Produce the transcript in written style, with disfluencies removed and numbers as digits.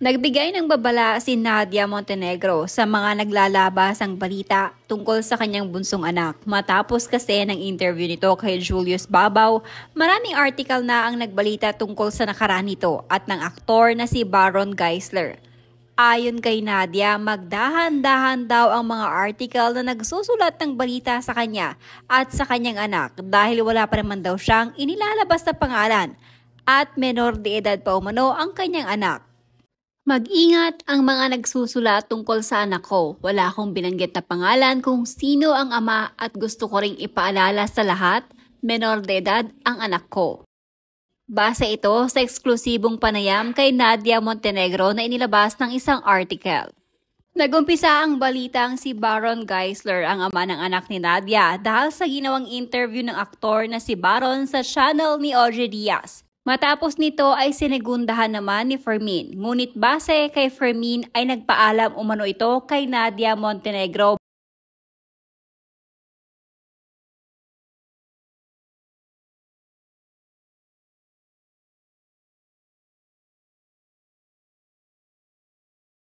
Nagbigay ng babala si Nadia Montenegro sa mga naglalabasang balita tungkol sa kanyang bunsong anak. Matapos kasi ng interview nito kay Julius Babaw, maraming article na ang nagbalita tungkol sa nakaraan nito at ng aktor na si Baron Geisler. Ayon kay Nadia, magdahan-dahan daw ang mga article na nagsusulat ng balita sa kanya at sa kanyang anak dahil wala pa naman daw siyang inilalabas na pangalan at menor de edad pa umano ang kanyang anak. Mag-ingat ang mga nagsusulat tungkol sa anak ko. Wala akong binanggit na pangalan kung sino ang ama at gusto ko ring ipaalala sa lahat, menor de edad ang anak ko. Base ito sa eksklusibong panayam kay Nadia Montenegro na inilabas ng isang article. Nagumpisa ang balitang si Baron Geisler ang ama ng anak ni Nadia dahil sa ginawang interview ng aktor na si Baron sa channel ni Audrey Diaz. Matapos nito ay sinegundahan naman ni Fermin. Ngunit base kay Fermin ay nagpaalam umano ito kay Nadia Montenegro